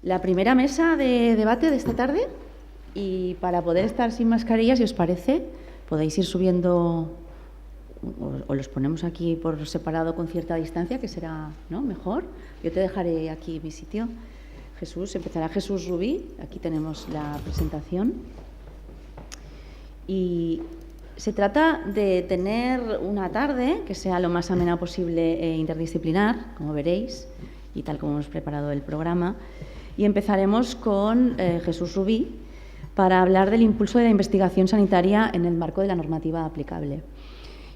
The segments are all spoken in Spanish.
la primera mesa de debate de esta tarde, y para poder estar sin mascarilla, si os parece, podéis ir subiendo o los ponemos aquí por separado con cierta distancia, que será, ¿no?, mejor. Yo te dejaré aquí mi sitio. Jesús, empezará Jesús Rubí. Aquí tenemos la presentación. Y se trata de tener una tarde que sea lo más amena posible e interdisciplinar, como veréis, y tal como hemos preparado el programa. Y empezaremos con Jesús Rubí para hablar del impulso de la investigación sanitaria en el marco de la normativa aplicable.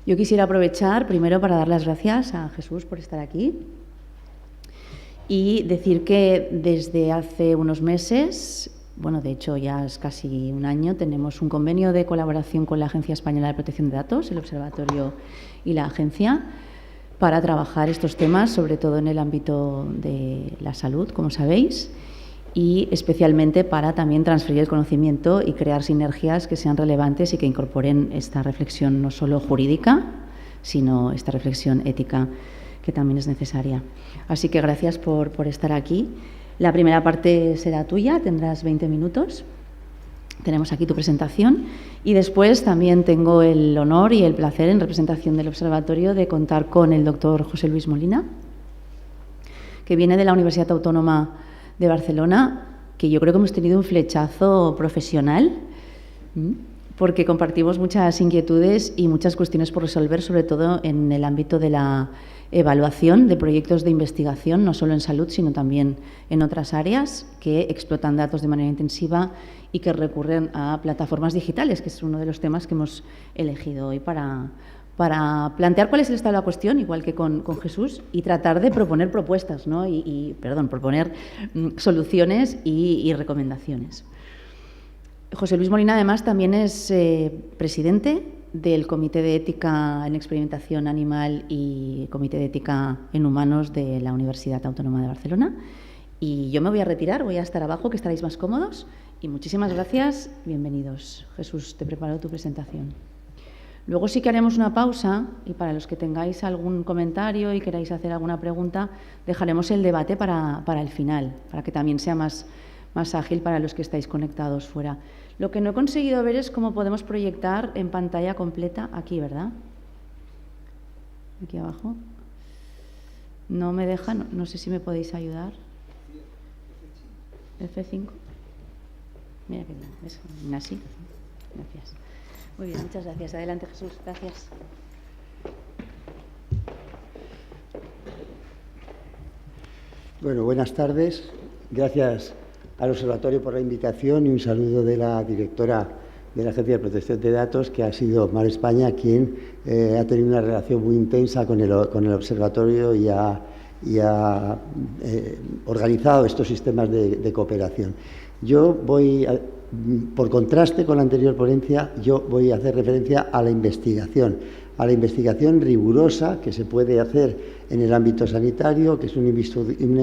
Yo quisiera aprovechar primero para dar las gracias a Jesús por estar aquí y decir que desde hace unos meses, bueno, de hecho ya es casi un año, tenemos un convenio de colaboración con la Agencia Española de Protección de Datos, el Observatorio y la Agencia, para trabajar estos temas, sobre todo en el ámbito de la salud, como sabéis, y especialmente para también transferir el conocimiento y crear sinergias que sean relevantes y que incorporen esta reflexión no solo jurídica, sino esta reflexión ética que también es necesaria. Así que gracias por estar aquí. La primera parte será tuya, tendrás 20 minutos. Tenemos aquí tu presentación y después también tengo el honor y el placer, en representación del Observatorio, de contar con el doctor José Luis Molina, que viene de la Universidad Autónoma de Barcelona, que yo creo que hemos tenido un flechazo profesional, porque compartimos muchas inquietudes y muchas cuestiones por resolver, sobre todo en el ámbito de la evaluación de proyectos de investigación, no solo en salud, sino también en otras áreas que explotan datos de manera intensiva y que recurren a plataformas digitales, que es uno de los temas que hemos elegido hoy para plantear cuál es el estado de la cuestión, igual que con Jesús, y tratar de proponer propuestas, ¿no? proponer soluciones y recomendaciones. José Luis Molina, además, también es presidente del Comité de Ética en Experimentación Animal y Comité de Ética en Humanos de la Universidad Autónoma de Barcelona. Y yo me voy a retirar, voy a estar abajo, que estaréis más cómodos. Y muchísimas gracias, bienvenidos. Jesús, te preparo tu presentación. Luego sí que haremos una pausa y para los que tengáis algún comentario y queráis hacer alguna pregunta, dejaremos el debate para el final, para que también sea más ágil para los que estáis conectados fuera. Lo que no he conseguido ver es cómo podemos proyectar en pantalla completa aquí, ¿verdad? Aquí abajo. No me deja, no sé si me podéis ayudar. F5. Mira que es así. Gracias. Muy bien, muchas gracias. Adelante, Jesús. Gracias. Bueno, buenas tardes. Gracias al Observatorio por la invitación y un saludo de la directora de la Agencia de Protección de Datos, que ha sido Mar España, quien ha tenido una relación muy intensa con el Observatorio y ha organizado estos sistemas de cooperación. Yo voy por contraste con la anterior ponencia, yo voy a hacer referencia a la investigación rigurosa que se puede hacer en el ámbito sanitario, que es una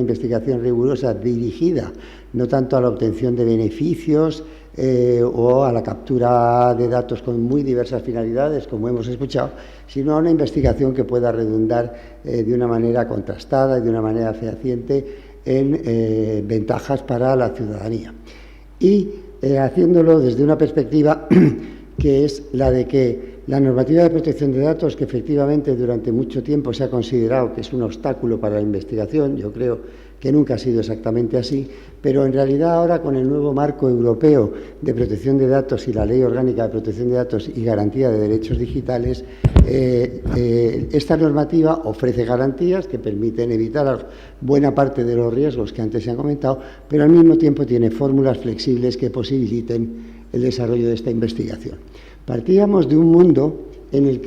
investigación rigurosa dirigida no tanto a la obtención de beneficios o a la captura de datos con muy diversas finalidades, como hemos escuchado, sino a una investigación que pueda redundar de una manera contrastada y de una manera fehaciente en ventajas para la ciudadanía. Y haciéndolo desde una perspectiva que es la de que la normativa de protección de datos, que efectivamente durante mucho tiempo se ha considerado que es un obstáculo para la investigación, yo creo que nunca ha sido exactamente así, pero en realidad ahora con el nuevo marco europeo de protección de datos y la Ley Orgánica de Protección de Datos y Garantía de Derechos Digitales, esta normativa ofrece garantías que permiten evitar buena parte de los riesgos que antes se han comentado, pero al mismo tiempo tiene fórmulas flexibles que posibiliten el desarrollo de esta investigación. Partíamos de un mundo en el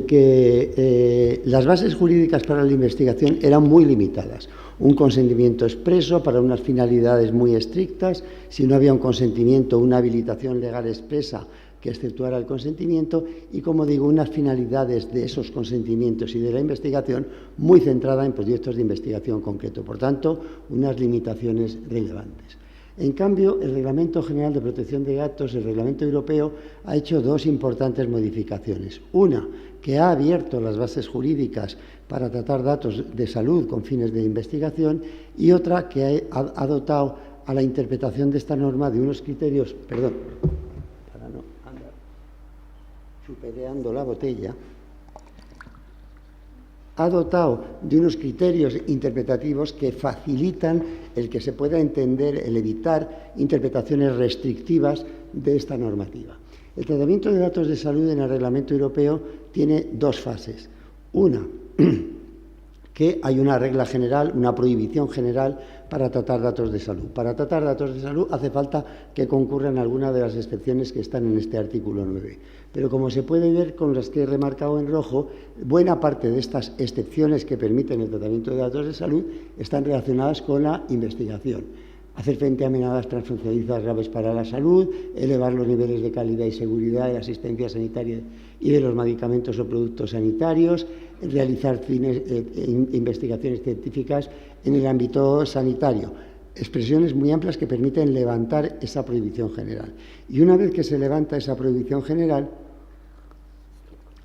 que las bases jurídicas para la investigación eran muy limitadas. Un consentimiento expreso para unas finalidades muy estrictas. Si no había un consentimiento, una habilitación legal expresa que exceptuara el consentimiento y, como digo, unas finalidades de esos consentimientos y de la investigación muy centrada en proyectos de investigación concreto. Por tanto, unas limitaciones relevantes. En cambio, el Reglamento General de Protección de Datos, el Reglamento Europeo, ha hecho dos importantes modificaciones. Una, que ha abierto las bases jurídicas para tratar datos de salud con fines de investigación, y otra que ha dotado a la interpretación de esta norma de unos criterios, para no andar chupeteando la botella, ha dotado de unos criterios interpretativos que facilitan el que se pueda entender, el evitar interpretaciones restrictivas de esta normativa. El tratamiento de datos de salud en el Reglamento Europeo tiene dos fases. Una, que hay una regla general, una prohibición general para tratar datos de salud. Para tratar datos de salud hace falta que concurran algunas de las excepciones que están en este artículo 9. Pero como se puede ver con las que he remarcado en rojo, buena parte de estas excepciones que permiten el tratamiento de datos de salud están relacionadas con la investigación. Hacer frente a amenazas transfronterizas graves para la salud, elevar los niveles de calidad y seguridad de la asistencia sanitaria y de los medicamentos o productos sanitarios, realizar investigaciones científicas en el ámbito sanitario. Expresiones muy amplias que permiten levantar esa prohibición general. Y una vez que se levanta esa prohibición general,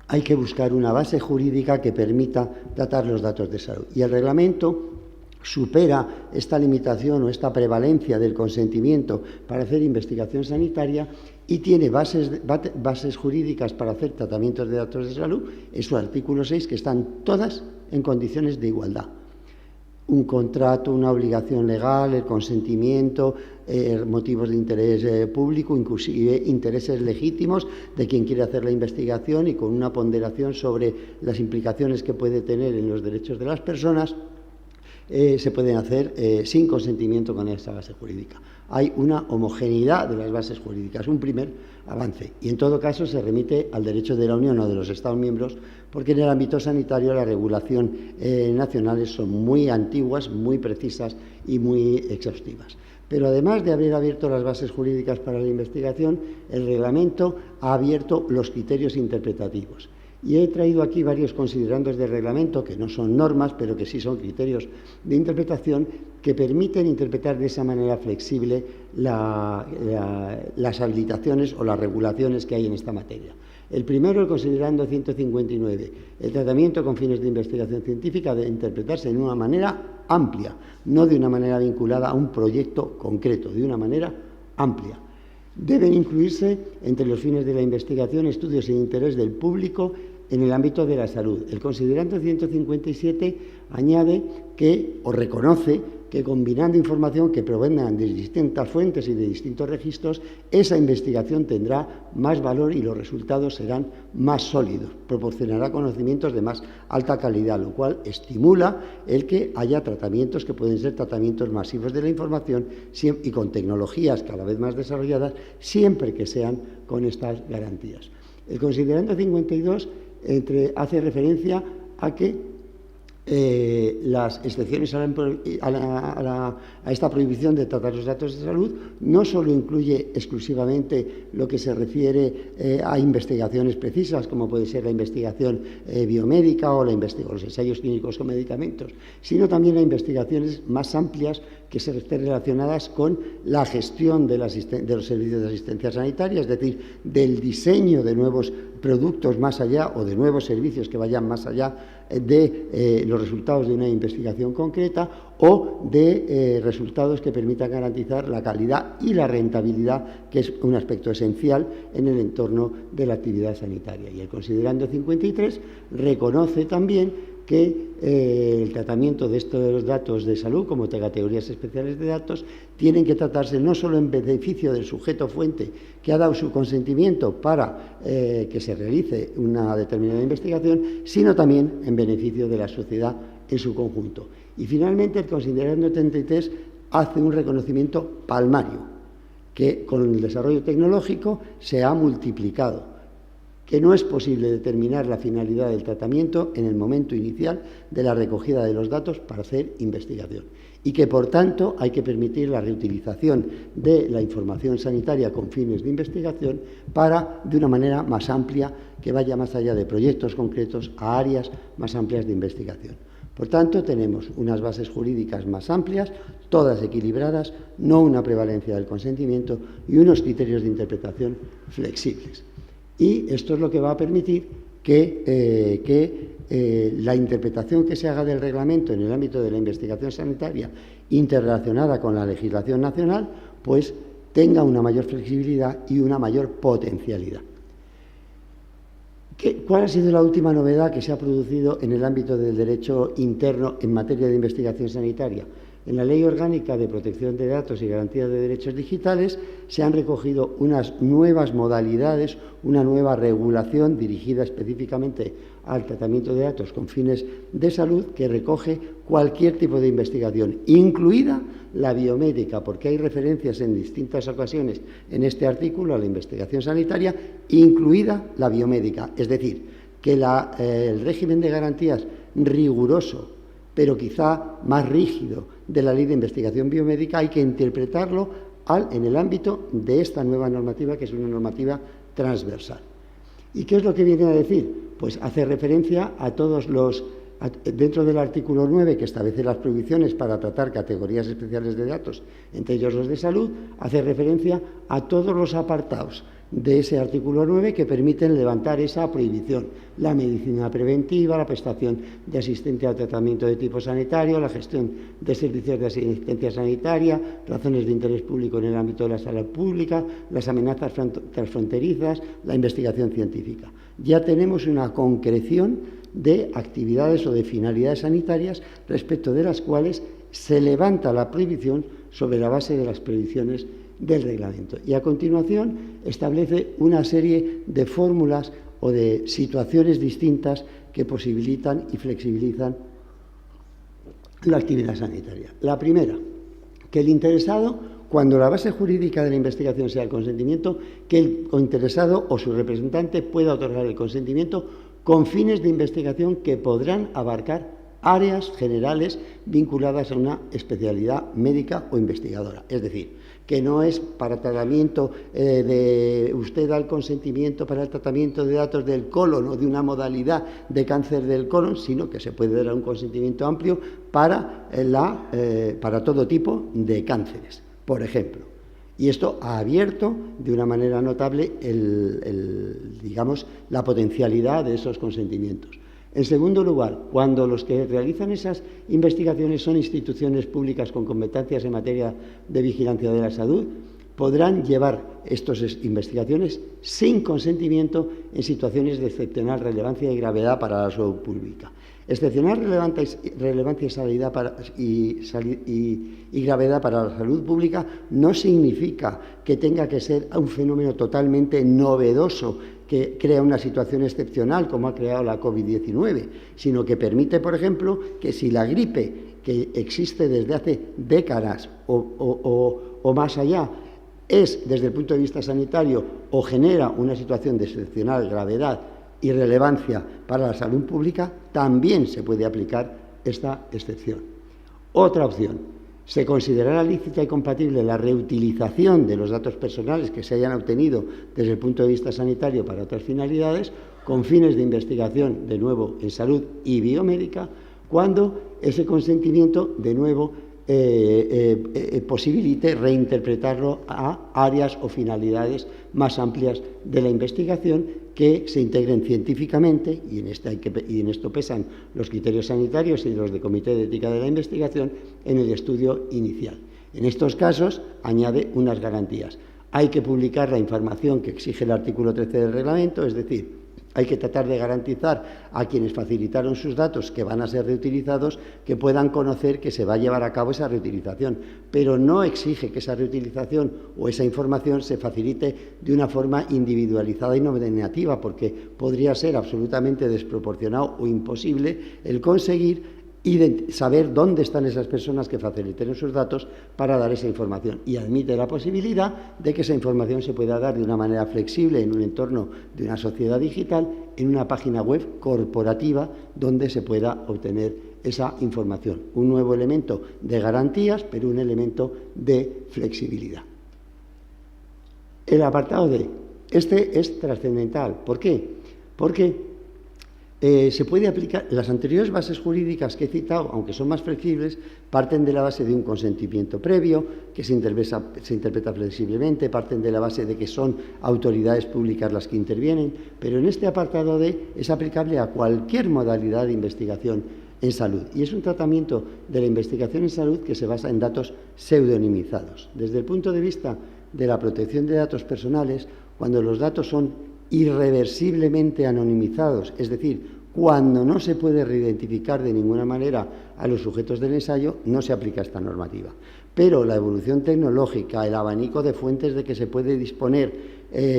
hay que buscar una base jurídica que permita tratar los datos de salud. Y el reglamento supera esta limitación o esta prevalencia del consentimiento para hacer investigación sanitaria y tiene bases jurídicas para hacer tratamientos de datos de salud en su artículo 6, que están todas en condiciones de igualdad. Un contrato, una obligación legal, el consentimiento, motivos de interés público, inclusive intereses legítimos de quien quiere hacer la investigación, y con una ponderación sobre las implicaciones que puede tener en los derechos de las personas, se pueden hacer sin consentimiento con esa base jurídica. Hay una homogeneidad de las bases jurídicas, un primer avance, y en todo caso se remite al derecho de la Unión o de los Estados miembros, porque en el ámbito sanitario las regulaciones nacionales son muy antiguas, muy precisas y muy exhaustivas. Pero además de haber abierto las bases jurídicas para la investigación, el reglamento ha abierto los criterios interpretativos. Y he traído aquí varios considerandos del reglamento, que no son normas, pero que sí son criterios de interpretación, que permiten interpretar de esa manera flexible las habilitaciones o las regulaciones que hay en esta materia. El primero, el considerando 159. El tratamiento con fines de investigación científica debe interpretarse de una manera amplia, no de una manera vinculada a un proyecto concreto, de una manera amplia. Deben incluirse entre los fines de la investigación estudios de interés del público en el ámbito de la salud. El considerando 157 añade que, o reconoce, que combinando información que provenga de distintas fuentes y de distintos registros, esa investigación tendrá más valor y los resultados serán más sólidos, proporcionará conocimientos de más alta calidad, lo cual estimula el que haya tratamientos que pueden ser tratamientos masivos de la información y con tecnologías cada vez más desarrolladas, siempre que sean con estas garantías. El considerando 52 hace referencia a que las excepciones a esta prohibición de tratar los datos de salud no solo incluye exclusivamente lo que se refiere a investigaciones precisas, como puede ser la investigación biomédica o los ensayos clínicos con medicamentos, sino también a investigaciones más amplias que se estén relacionadas con la gestión de los servicios de asistencia sanitaria, es decir, del diseño de nuevos productos más allá o de nuevos servicios que vayan más allá de los resultados de una investigación concreta o de resultados que permitan garantizar la calidad y la rentabilidad, que es un aspecto esencial en el entorno de la actividad sanitaria. Y el considerando 53 reconoce también que el tratamiento de estos datos de salud, como de categorías especiales de datos, tienen que tratarse no solo en beneficio del sujeto fuente que ha dado su consentimiento para que se realice una determinada investigación, sino también en beneficio de la sociedad en su conjunto. Y finalmente, el considerando 33 hace un reconocimiento palmario, que con el desarrollo tecnológico se ha multiplicado, que no es posible determinar la finalidad del tratamiento en el momento inicial de la recogida de los datos para hacer investigación, y que, por tanto, hay que permitir la reutilización de la información sanitaria con fines de investigación de una manera más amplia, que vaya más allá de proyectos concretos a áreas más amplias de investigación. Por tanto, tenemos unas bases jurídicas más amplias, todas equilibradas, no una prevalencia del consentimiento y unos criterios de interpretación flexibles. Y esto es lo que va a permitir que la interpretación que se haga del reglamento en el ámbito de la investigación sanitaria interrelacionada con la legislación nacional, pues tenga una mayor flexibilidad y una mayor potencialidad. ¿Cuál ha sido la última novedad que se ha producido en el ámbito del derecho interno en materia de investigación sanitaria? En la Ley Orgánica de Protección de Datos y Garantía de Derechos Digitales se han recogido unas nuevas modalidades, una nueva regulación dirigida específicamente al tratamiento de datos con fines de salud que recoge cualquier tipo de investigación, incluida la biomédica, porque hay referencias en distintas ocasiones en este artículo a la investigación sanitaria, incluida la biomédica. Es decir, que el régimen de garantías riguroso, pero quizá más rígido, de la Ley de Investigación Biomédica hay que interpretarlo en el ámbito de esta nueva normativa, que es una normativa transversal. ¿Y qué es lo que viene a decir? Pues hace referencia a todos dentro del artículo 9, que establece las prohibiciones para tratar categorías especiales de datos, entre ellos los de salud, hace referencia a todos los apartados de ese artículo 9 que permiten levantar esa prohibición: la medicina preventiva, la prestación de asistencia al tratamiento de tipo sanitario, la gestión de servicios de asistencia sanitaria, razones de interés público en el ámbito de la salud pública, las amenazas transfronterizas, la investigación científica. Ya tenemos una concreción de actividades o de finalidades sanitarias respecto de las cuales se levanta la prohibición sobre la base de las previsiones del reglamento. Y a continuación establece una serie de fórmulas o de situaciones distintas que posibilitan y flexibilizan la actividad sanitaria. La primera, que el interesado, cuando la base jurídica de la investigación sea el consentimiento, que el interesado o su representante pueda otorgar el consentimiento con fines de investigación que podrán abarcar áreas generales vinculadas a una especialidad médica o investigadora. Es decir, que no es para tratamiento usted da el consentimiento para el tratamiento de datos del colon o de una modalidad de cáncer del colon, sino que se puede dar un consentimiento amplio para todo tipo de cánceres, por ejemplo. Y esto ha abierto de una manera notable la potencialidad de esos consentimientos. En segundo lugar, cuando los que realizan esas investigaciones son instituciones públicas con competencias en materia de vigilancia de la salud, podrán llevar estas investigaciones sin consentimiento en situaciones de excepcional relevancia y gravedad para la salud pública. Excepcional relevancia y gravedad para la salud pública no significa que tenga que ser un fenómeno totalmente novedoso que crea una situación excepcional como ha creado la COVID-19, sino que permite, por ejemplo, que si la gripe, que existe desde hace décadas o más allá, es desde el punto de vista sanitario o genera una situación de excepcional gravedad y relevancia para la salud pública, también se puede aplicar esta excepción. Otra opción: se considerará lícita y compatible la reutilización de los datos personales que se hayan obtenido desde el punto de vista sanitario para otras finalidades, con fines de investigación, de nuevo, en salud y biomédica, cuando ese consentimiento, de nuevo, posibilite reinterpretarlo a áreas o finalidades más amplias de la investigación que se integren científicamente, y en esto pesan los criterios sanitarios y los de Comité de Ética de la Investigación, en el estudio inicial. En estos casos añade unas garantías. Hay que publicar la información que exige el artículo 13 del reglamento, es decir, hay que tratar de garantizar a quienes facilitaron sus datos que van a ser reutilizados que puedan conocer que se va a llevar a cabo esa reutilización, pero no exige que esa reutilización o esa información se facilite de una forma individualizada y nominativa, porque podría ser absolutamente desproporcionado o imposible el conseguir saber dónde están esas personas que faciliten sus datos para dar esa información, y admite la posibilidad de que esa información se pueda dar de una manera flexible en un entorno de una sociedad digital, en una página web corporativa donde se pueda obtener esa información. Un nuevo elemento de garantías, pero un elemento de flexibilidad. El apartado D. Este es trascendental. ¿Por qué? Porque Se puede aplicar. Las anteriores bases jurídicas que he citado, aunque son más flexibles, parten de la base de un consentimiento previo, que se interpreta flexiblemente, parten de la base de que son autoridades públicas las que intervienen, pero en este apartado D es aplicable a cualquier modalidad de investigación en salud. Y es un tratamiento de la investigación en salud que se basa en datos pseudonimizados. Desde el punto de vista de la protección de datos personales, cuando los datos son irreversiblemente anonimizados, es decir, cuando no se puede reidentificar de ninguna manera a los sujetos del ensayo, no se aplica esta normativa. Pero la evolución tecnológica, el abanico de fuentes de que se puede disponer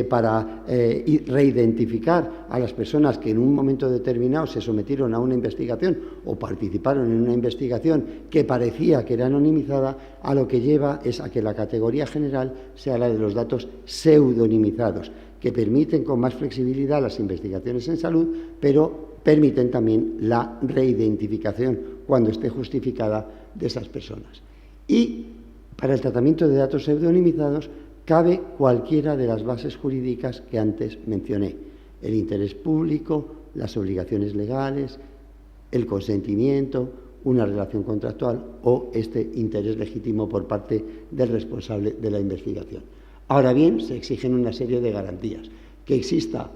para reidentificar a las personas que en un momento determinado se sometieron a una investigación o participaron en una investigación que parecía que era anonimizada, a lo que lleva es a que la categoría general sea la de los datos pseudonimizados, que permiten con más flexibilidad las investigaciones en salud, pero permiten también la reidentificación, cuando esté justificada, de esas personas. Y para el tratamiento de datos pseudonimizados cabe cualquiera de las bases jurídicas que antes mencioné: el interés público, las obligaciones legales, el consentimiento, una relación contractual o este interés legítimo por parte del responsable de la investigación. Ahora bien, se exigen una serie de garantías: que exista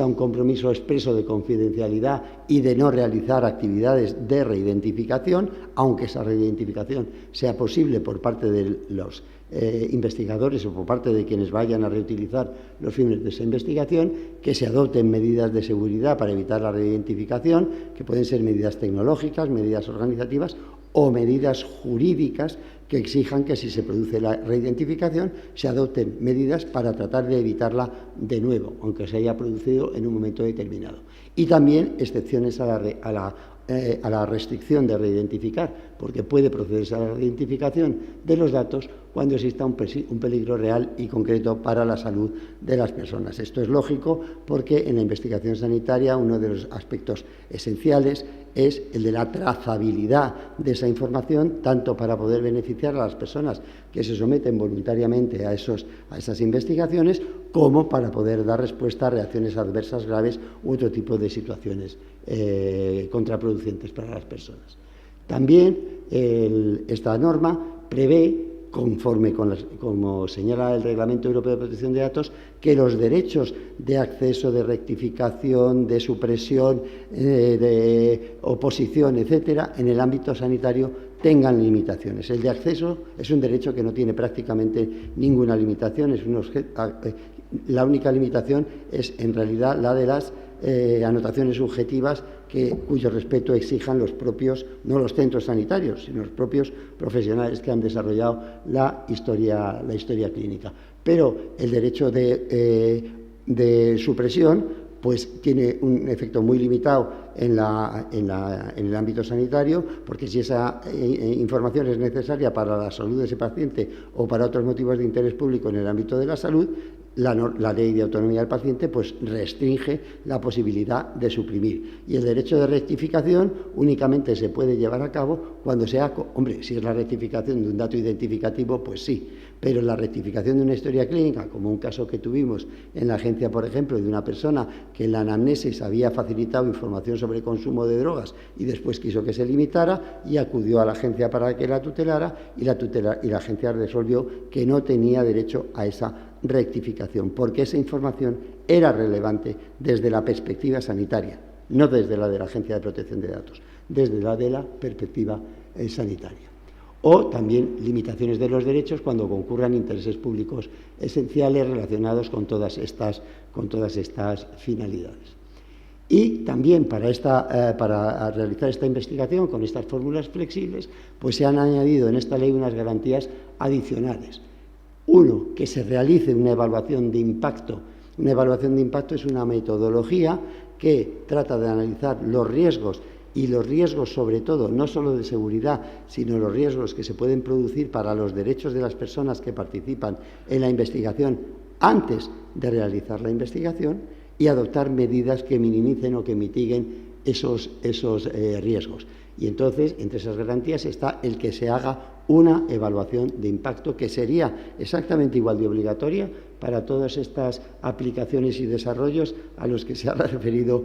un compromiso expreso de confidencialidad y de no realizar actividades de reidentificación, aunque esa reidentificación sea posible por parte de los investigadores o por parte de quienes vayan a reutilizar los fines de esa investigación, que se adopten medidas de seguridad para evitar la reidentificación, que pueden ser medidas tecnológicas, medidas organizativas o medidas jurídicas que exijan que, si se produce la reidentificación, se adopten medidas para tratar de evitarla de nuevo, aunque se haya producido en un momento determinado. Y también excepciones a la restricción de reidentificar, porque puede procederse a la reidentificación de los datos cuando exista un peligro real y concreto para la salud de las personas. Esto es lógico porque en la investigación sanitaria uno de los aspectos esenciales es el de la trazabilidad de esa información, tanto para poder beneficiar a las personas que se someten voluntariamente a esas investigaciones, como para poder dar respuesta a reacciones adversas graves u otro tipo de situaciones contraproducentes para las personas. También esta norma prevé, conforme como señala el Reglamento Europeo de Protección de Datos, que los derechos de acceso, de rectificación, de supresión, de oposición, etcétera, en el ámbito sanitario tengan limitaciones. El de acceso es un derecho que no tiene prácticamente ninguna limitación, la única limitación es en realidad la de las anotaciones subjetivas cuyo respeto exijan los propios, no los centros sanitarios, sino los propios profesionales que han desarrollado la historia clínica. Pero el derecho de supresión pues tiene un efecto muy limitado en el ámbito sanitario, porque si esa información es necesaria para la salud de ese paciente o para otros motivos de interés público en el ámbito de la salud, la ley de autonomía del paciente pues restringe la posibilidad de suprimir. Y el derecho de rectificación únicamente se puede llevar a cabo cuando sea, si es la rectificación de un dato identificativo, pues sí, pero la rectificación de una historia clínica, como un caso que tuvimos en la agencia, por ejemplo, de una persona que en la anamnesis había facilitado información sobre consumo de drogas y después quiso que se limitara y acudió a la agencia para que la tutelara y la agencia resolvió que no tenía derecho a esa rectificación, porque esa información era relevante desde la perspectiva sanitaria, no desde la de la Agencia de Protección de Datos, desde la de la perspectiva sanitaria. O también limitaciones de los derechos cuando concurran intereses públicos esenciales relacionados con todas estas finalidades. Y también para realizar esta investigación con estas fórmulas flexibles, pues se han añadido en esta ley unas garantías adicionales. Uno, que se realice una evaluación de impacto. Una evaluación de impacto es una metodología que trata de analizar los riesgos, y los riesgos sobre todo, no solo de seguridad, sino los riesgos que se pueden producir para los derechos de las personas que participan en la investigación antes de realizar la investigación, y adoptar medidas que minimicen o que mitiguen esos riesgos. Y entonces, entre esas garantías está el que se haga una evaluación de impacto que sería exactamente igual de obligatoria para todas estas aplicaciones y desarrollos a los que se ha referido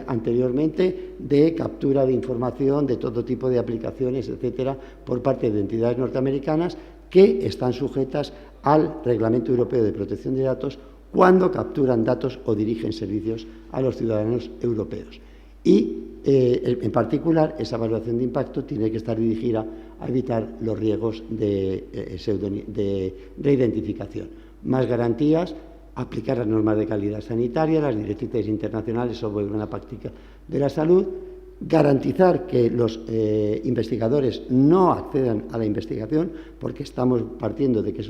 anteriormente, de captura de información de todo tipo de aplicaciones, etcétera, por parte de entidades norteamericanas que están sujetas al Reglamento Europeo de Protección de Datos cuando capturan datos o dirigen servicios a los ciudadanos europeos. Y, en particular, esa evaluación de impacto tiene que estar dirigida a evitar los riesgos de identificación. Más garantías, aplicar las normas de calidad sanitaria, las directrices internacionales sobre buena práctica de la salud, garantizar que los investigadores no accedan a la investigación, porque estamos partiendo de que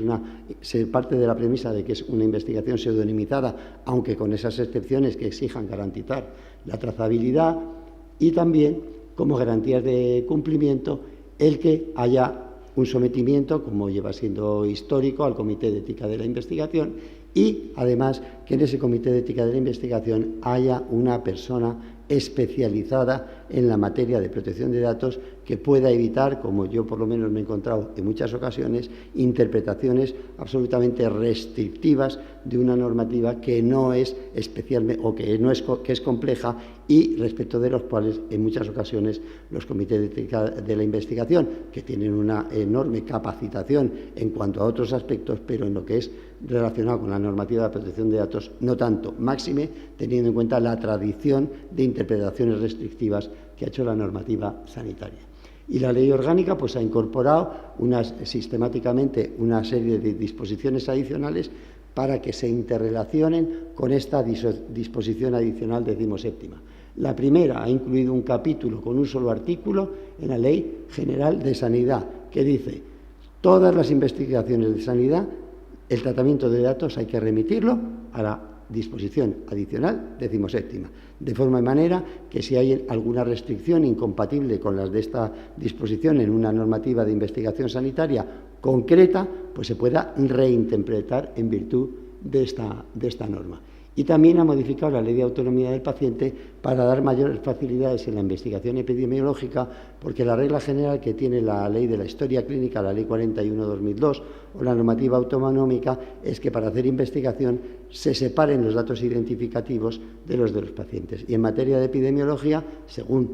se parte de la premisa de que es una investigación pseudonimizada, aunque con esas excepciones que exijan garantizar la trazabilidad, y también, como garantías de cumplimiento, el que haya un sometimiento, como lleva siendo histórico, al Comité de Ética de la Investigación, y, además, que en ese Comité de Ética de la Investigación haya una persona especializada en la materia de protección de datos que pueda evitar, como yo por lo menos me he encontrado en muchas ocasiones, interpretaciones absolutamente restrictivas de una normativa que no es especialmente o que es compleja y respecto de los cuales en muchas ocasiones los comités de ética de la investigación, que tienen una enorme capacitación en cuanto a otros aspectos, pero en lo que es relacionado con la normativa de protección de datos, no tanto, máxime teniendo en cuenta la tradición de interpretaciones restrictivas que ha hecho la normativa sanitaria. Y la ley orgánica pues, ha incorporado sistemáticamente una serie de disposiciones adicionales para que se interrelacionen con esta disposición adicional 17ª. La primera ha incluido un capítulo con un solo artículo en la Ley General de Sanidad, que dice: todas las investigaciones de sanidad, el tratamiento de datos hay que remitirlo a la disposición adicional 17ª, de forma y manera que si hay alguna restricción incompatible con las de esta disposición en una normativa de investigación sanitaria concreta, pues se pueda reinterpretar en virtud de esta norma. Y también ha modificado la Ley de Autonomía del Paciente para dar mayores facilidades en la investigación epidemiológica, porque la regla general que tiene la Ley de la Historia Clínica, la Ley 41/2002, o la normativa autonómica, es que para hacer investigación se separen los datos identificativos de los pacientes. Y en materia de epidemiología, según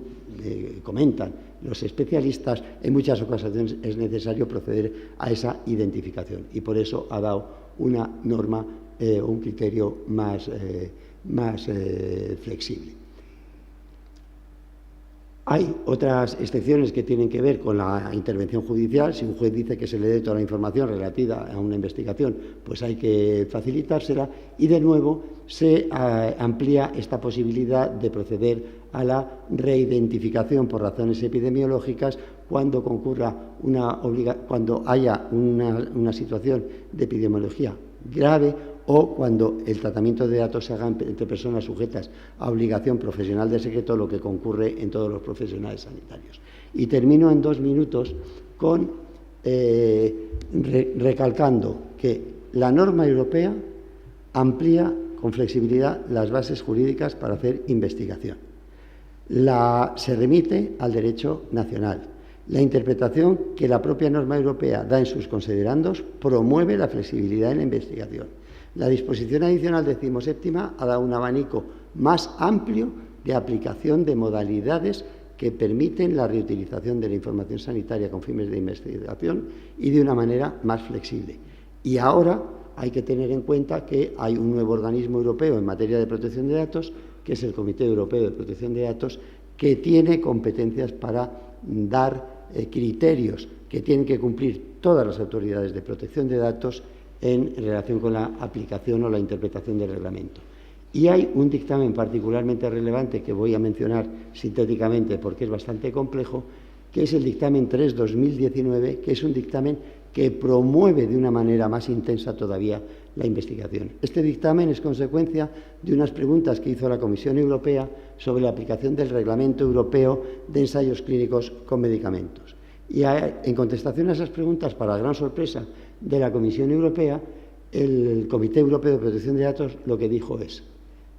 comentan los especialistas, en muchas ocasiones es necesario proceder a esa identificación. Y por eso ha dado una norma un criterio más flexible. Hay otras excepciones que tienen que ver con la intervención judicial. Si un juez dice que se le dé toda la información relativa a una investigación, pues hay que facilitársela. Y, de nuevo, se amplía esta posibilidad de proceder a la reidentificación por razones epidemiológicas cuando haya una situación de epidemiología grave o cuando el tratamiento de datos se haga entre personas sujetas a obligación profesional de secreto, lo que concurre en todos los profesionales sanitarios. Y termino en 2 minutos con recalcando que la norma europea amplía con flexibilidad las bases jurídicas para hacer investigación. Se remite al derecho nacional. La interpretación que la propia norma europea da en sus considerandos promueve la flexibilidad en la investigación. La disposición adicional 17ª ha dado un abanico más amplio de aplicación de modalidades que permiten la reutilización de la información sanitaria con fines de investigación y de una manera más flexible. Y ahora hay que tener en cuenta que hay un nuevo organismo europeo en materia de protección de datos, que es el Comité Europeo de Protección de Datos, que tiene competencias para dar criterios que tienen que cumplir todas las autoridades de protección de datos en relación con la aplicación o la interpretación del reglamento. Y hay un dictamen particularmente relevante que voy a mencionar sintéticamente porque es bastante complejo, que es el dictamen 3/2019, que es un dictamen que promueve de una manera más intensa todavía la investigación. Este dictamen es consecuencia de unas preguntas que hizo la Comisión Europea sobre la aplicación del Reglamento Europeo de Ensayos Clínicos con Medicamentos. Y en contestación a esas preguntas, para la gran sorpresa de la Comisión Europea, el Comité Europeo de Protección de Datos lo que dijo es: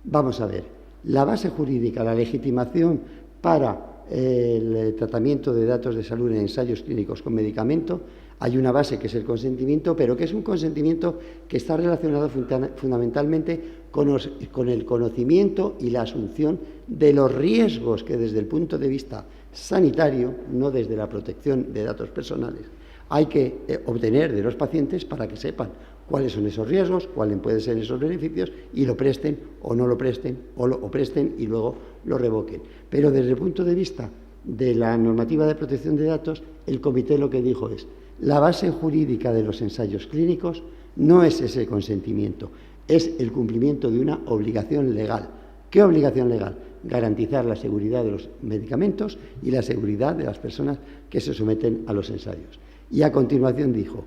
vamos a ver, la base jurídica, la legitimación para el tratamiento de datos de salud en ensayos clínicos con medicamento. Hay una base que es el consentimiento, pero que es un consentimiento que está relacionado fundamentalmente con el conocimiento y la asunción de los riesgos que desde el punto de vista sanitario, no desde la protección de datos personales, hay que obtener de los pacientes para que sepan cuáles son esos riesgos, cuáles pueden ser esos beneficios y lo presten o no lo presten, o presten y luego lo revoquen. Pero desde el punto de vista de la normativa de protección de datos, el comité lo que dijo es: la base jurídica de los ensayos clínicos no es ese consentimiento, es el cumplimiento de una obligación legal. ¿Qué obligación legal? Garantizar la seguridad de los medicamentos y la seguridad de las personas que se someten a los ensayos. Y a continuación dijo,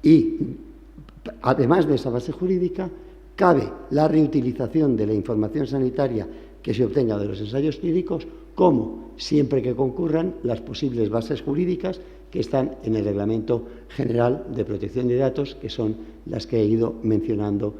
y además de esa base jurídica, cabe la reutilización de la información sanitaria que se obtenga de los ensayos clínicos, como siempre que concurran las posibles bases jurídicas que están en el Reglamento General de Protección de Datos, que son las que he ido mencionando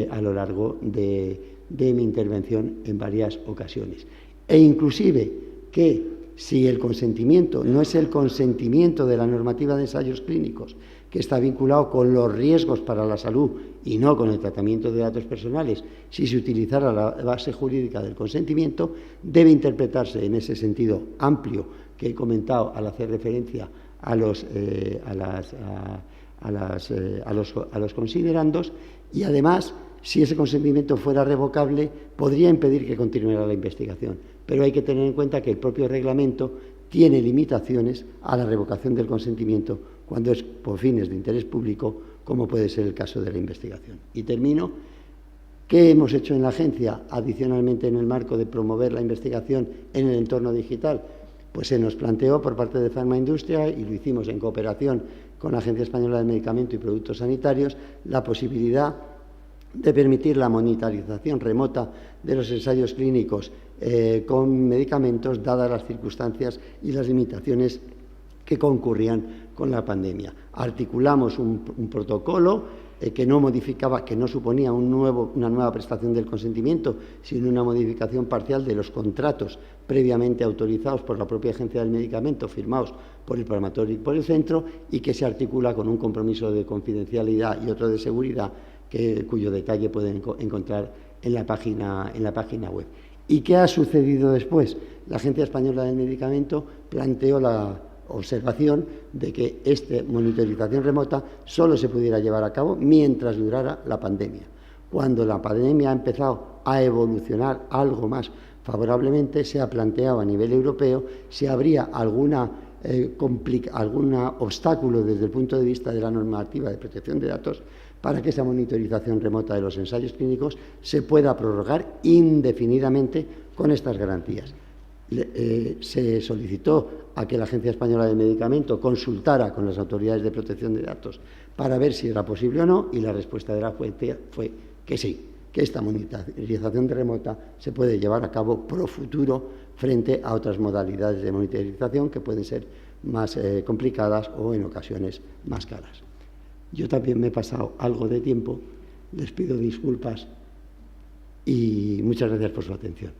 a lo largo de mi intervención en varias ocasiones. E inclusive que si el consentimiento no es el consentimiento de la normativa de ensayos clínicos, que está vinculado con los riesgos para la salud y no con el tratamiento de datos personales, si se utilizara la base jurídica del consentimiento, debe interpretarse en ese sentido amplio que he comentado al hacer referencia a los considerandos, y además, si ese consentimiento fuera revocable, podría impedir que continuara la investigación. Pero hay que tener en cuenta que el propio reglamento tiene limitaciones a la revocación del consentimiento cuando es por fines de interés público, como puede ser el caso de la investigación. Y termino. ¿Qué hemos hecho en la agencia adicionalmente en el marco de promover la investigación en el entorno digital? Pues se nos planteó por parte de Farmaindustria, y lo hicimos en cooperación con la Agencia Española del Medicamento y Productos Sanitarios, la posibilidad de permitir la monitorización remota de los ensayos clínicos con medicamentos, dadas las circunstancias y las limitaciones que concurrían con la pandemia. Articulamos un protocolo que no modificaba, que no suponía una nueva prestación del consentimiento, sino una modificación parcial de los contratos previamente autorizados por la propia Agencia del Medicamento, firmados por el promotor y por el centro, y que se articula con un compromiso de confidencialidad y otro de seguridad, cuyo detalle pueden encontrar en la página web. ¿Y qué ha sucedido después? La Agencia Española del Medicamento planteó la observación de que esta monitorización remota solo se pudiera llevar a cabo mientras durara la pandemia. Cuando la pandemia ha empezado a evolucionar algo más favorablemente, se ha planteado a nivel europeo si habría algún obstáculo desde el punto de vista de la normativa de protección de datos para que esa monitorización remota de los ensayos clínicos se pueda prorrogar indefinidamente con estas garantías. Se solicitó a que la Agencia Española del Medicamento consultara con las autoridades de protección de datos para ver si era posible o no, y la respuesta de la agencia fue que sí, que esta monitorización remota se puede llevar a cabo pro futuro frente a otras modalidades de monitorización que pueden ser más complicadas o en ocasiones más caras. Yo también me he pasado algo de tiempo, les pido disculpas y muchas gracias por su atención.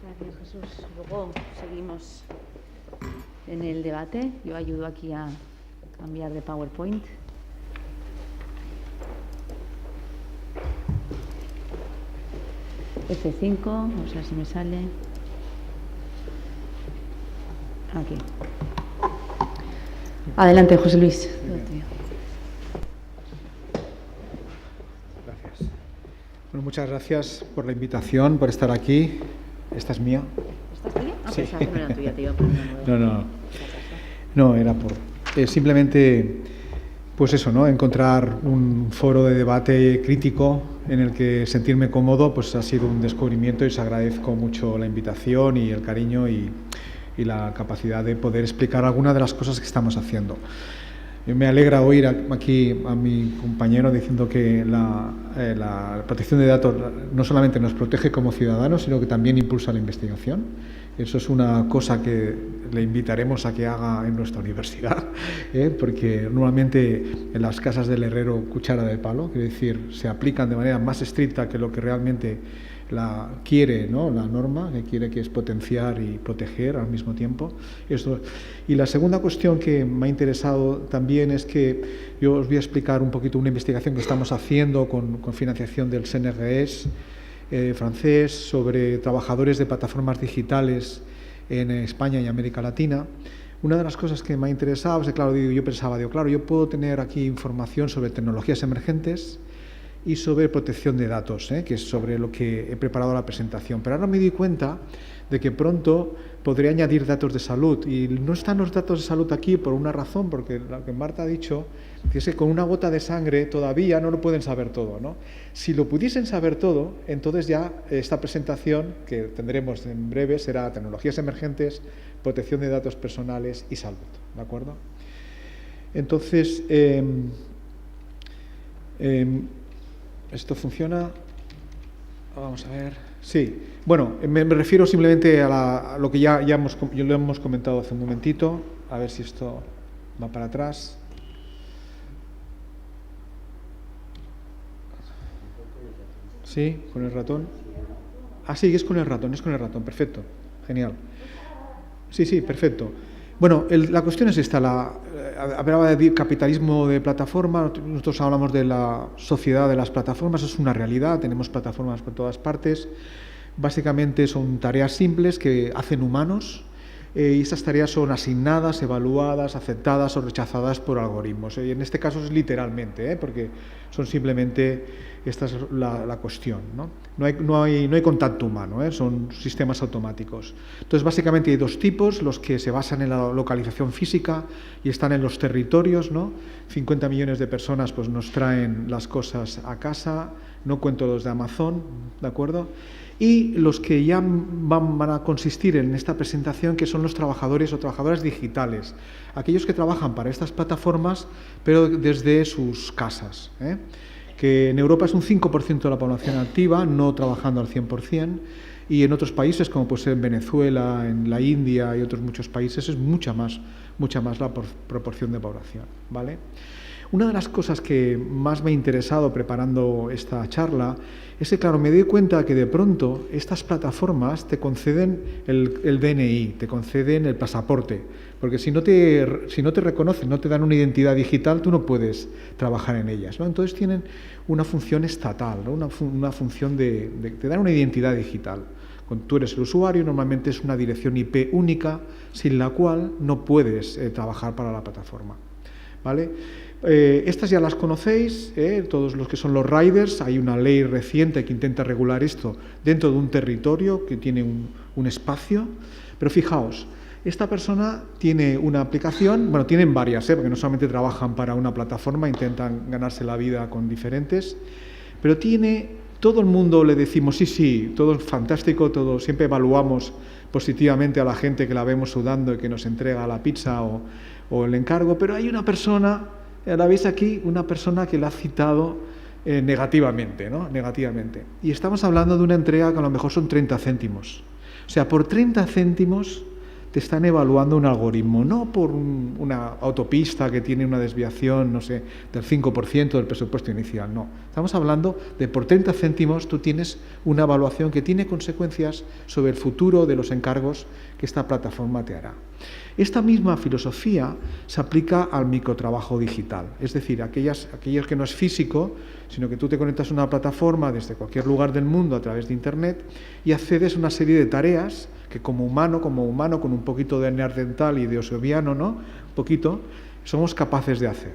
Gracias, Jesús. Luego seguimos en el debate. Yo ayudo aquí a cambiar de PowerPoint. F5, vamos a ver si me sale. Aquí. Adelante, José Luis. Gracias. Bueno, muchas gracias por la invitación, por estar aquí. Esta es mía. ¿Esta es tuya? Sí. Pues no era tuya, te iba a poner una nueva. No, era por... simplemente, pues eso, ¿no? Encontrar un foro de debate crítico en el que sentirme cómodo, pues ha sido un descubrimiento, y os agradezco mucho la invitación y el cariño y la capacidad de poder explicar algunas de las cosas que estamos haciendo. Me alegra oír aquí a mi compañero diciendo que la protección de datos no solamente nos protege como ciudadanos, sino que también impulsa la investigación, Eso es una cosa que le invitaremos a que haga en nuestra universidad, porque normalmente en las casas del herrero cuchara de palo, quiere decir, se aplican de manera más estricta que lo que realmente quiere, ¿no?, la norma, que quiere, que es potenciar y proteger al mismo tiempo. Y la segunda cuestión que me ha interesado también es que yo os voy a explicar un poquito una investigación que estamos haciendo con financiación del CNRS francés sobre trabajadores de plataformas digitales en España y América Latina. Una de las cosas que me ha interesado es que, claro, yo pensaba, claro, yo puedo tener aquí información sobre tecnologías emergentes y sobre protección de datos, que es sobre lo que he preparado la presentación. Pero ahora me doy cuenta de que pronto podré añadir datos de salud, y no están los datos de salud aquí por una razón, porque lo que Marta ha dicho es que con una gota de sangre todavía no lo pueden saber todo, ¿no? Si lo pudiesen saber todo, entonces ya esta presentación que tendremos en breve será tecnologías emergentes, protección de datos personales y salud, ¿de acuerdo? Entonces, ¿esto funciona? Vamos a ver. Sí, bueno, me refiero simplemente a lo que ya lo hemos comentado hace un momentito. A ver si esto va para atrás. ¿Sí? ¿Con el ratón? Ah, sí, es con el ratón, perfecto, genial. Sí, perfecto. Bueno, la cuestión es esta, hablaba de capitalismo de plataforma, nosotros hablamos de la sociedad de las plataformas, es una realidad, tenemos plataformas por todas partes, básicamente son tareas simples que hacen humanos, y esas tareas son asignadas, evaluadas, aceptadas o rechazadas por algoritmos. Y en este caso es literalmente, porque son simplemente, esta es la cuestión, ¿no? No hay contacto humano, son sistemas automáticos. Entonces, básicamente hay dos tipos, los que se basan en la localización física y están en los territorios, ¿no? 50 millones de personas pues nos traen las cosas a casa, no cuento los de Amazon, ¿de acuerdo? Y los que ya van a consistir en esta presentación, que son los trabajadores o trabajadoras digitales, aquellos que trabajan para estas plataformas, pero desde sus casas, que en Europa es un 5% de la población activa, no trabajando al 100%, y en otros países, como puede ser en Venezuela, en la India y otros muchos países, es mucha más la proporción de población, ¿vale? Una de las cosas que más me ha interesado preparando esta charla es que, claro, me doy cuenta que de pronto estas plataformas te conceden el DNI, te conceden el pasaporte, porque si no te reconocen, no te dan una identidad digital, tú no puedes trabajar en ellas, ¿no? Entonces tienen una función estatal, ¿no? Una función te dan una identidad digital. Cuando tú eres el usuario, normalmente es una dirección IP única, sin la cual no puedes trabajar para la plataforma, ¿vale? Estas ya las conocéis, todos los que son los riders. Hay una ley reciente que intenta regular esto dentro de un territorio que tiene un espacio. Pero fijaos, esta persona tiene una aplicación, bueno, tienen varias, porque no solamente trabajan para una plataforma, intentan ganarse la vida con diferentes, pero todo el mundo le decimos, sí, todo es fantástico, siempre evaluamos positivamente a la gente que la vemos sudando y que nos entrega la pizza o el encargo, pero hay una persona, la veis aquí, una persona que la ha citado negativamente, ¿no? Negativamente. Y estamos hablando de una entrega que a lo mejor son 30 céntimos. O sea, por 30 céntimos te están evaluando un algoritmo, no por una autopista que tiene una desviación, no sé, del 5% del presupuesto inicial, no. Estamos hablando de por 30 céntimos tú tienes una evaluación que tiene consecuencias sobre el futuro de los encargos que esta plataforma te hará. Esta misma filosofía se aplica al microtrabajo digital, es decir, aquellos que no es físico, sino que tú te conectas a una plataforma desde cualquier lugar del mundo a través de Internet y accedes a una serie de tareas que como humano, con un poquito de neandertal y de osoviano, ¿no? Un poquito, somos capaces de hacer,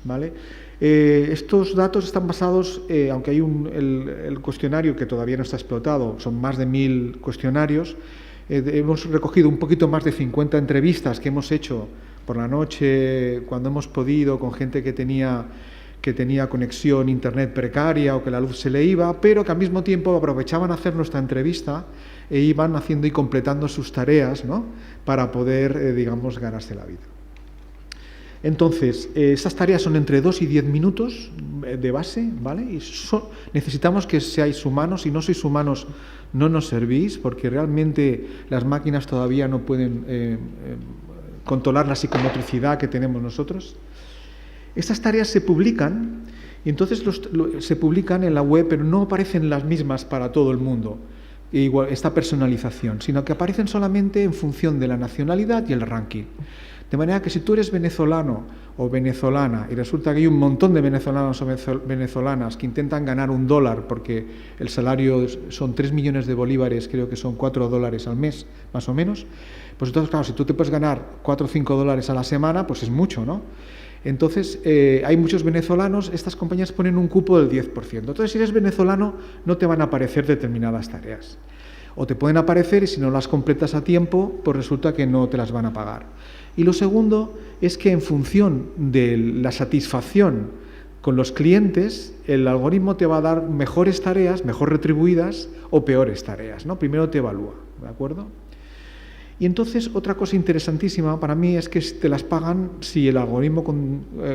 ¿vale? Estos datos están basados, aunque hay el cuestionario que todavía no está explotado, son más de 1000 cuestionarios. Hemos recogido un poquito más de 50 entrevistas que hemos hecho por la noche, cuando hemos podido, con gente que tenía conexión internet precaria o que la luz se le iba, pero que al mismo tiempo aprovechaban a hacer nuestra entrevista e iban haciendo y completando sus tareas, ¿no? Para poder, ganarse la vida. Entonces, esas tareas son entre 2 y 10 minutos de base, ¿vale? Y necesitamos que seáis humanos. Si no sois humanos, no nos servís, porque realmente las máquinas todavía no pueden controlar la psicomotricidad que tenemos nosotros. Estas tareas se publican, y entonces se publican en la web, pero no aparecen las mismas para todo el mundo, igual esta personalización, sino que aparecen solamente en función de la nacionalidad y el ranking. De manera que si tú eres venezolano o venezolana y resulta que hay un montón de venezolanos o venezolanas que intentan ganar $1 porque el salario son 3 millones de bolívares, creo que son $4 al mes, más o menos, pues entonces, claro, si tú te puedes ganar 4 o 5 dólares a la semana, pues es mucho, ¿no? Entonces, hay muchos venezolanos, estas compañías ponen un cupo del 10%. Entonces, si eres venezolano, no te van a aparecer determinadas tareas. O te pueden aparecer y si no las completas a tiempo, pues resulta que no te las van a pagar. Y lo segundo es que en función de la satisfacción con los clientes, el algoritmo te va a dar mejores tareas, mejor retribuidas o peores tareas, ¿no? Primero te evalúa, ¿de acuerdo? Y entonces otra cosa interesantísima para mí es que te las pagan si el algoritmo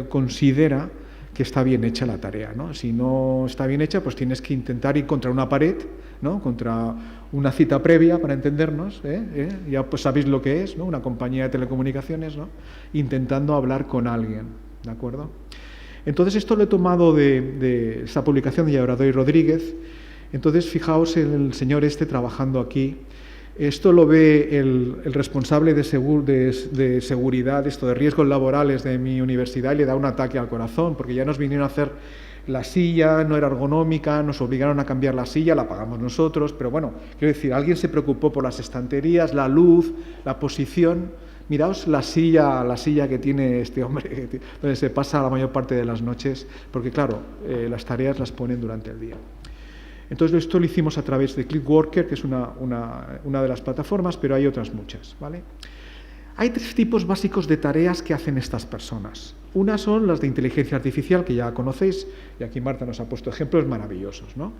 considera que está bien hecha la tarea, ¿no? Si no está bien hecha, pues tienes que intentar ir contra una pared, ¿no? Contra una cita previa, para entendernos, ya pues sabéis lo que es, ¿no? Una compañía de telecomunicaciones, ¿no? Intentando hablar con alguien, ¿de acuerdo? Entonces esto lo he tomado de esta publicación de Obradoiro y Rodríguez. Entonces fijaos en el señor trabajando aquí. Esto lo ve el responsable de seguridad, de riesgos laborales de mi universidad, y le da un ataque al corazón, porque ya nos vinieron a hacer la silla, no era ergonómica, nos obligaron a cambiar la silla, la pagamos nosotros, pero bueno, quiero decir, alguien se preocupó por las estanterías, la luz, la posición. Miraos la silla que tiene este hombre, donde se pasa la mayor parte de las noches, porque claro, las tareas las ponen durante el día. Entonces esto lo hicimos a través de Clickworker, que es una de las plataformas, pero hay otras muchas, ¿vale? Hay 3 tipos básicos de tareas que hacen estas personas. Una son las de inteligencia artificial, que ya conocéis, y aquí Marta nos ha puesto ejemplos maravillosos, ¿no?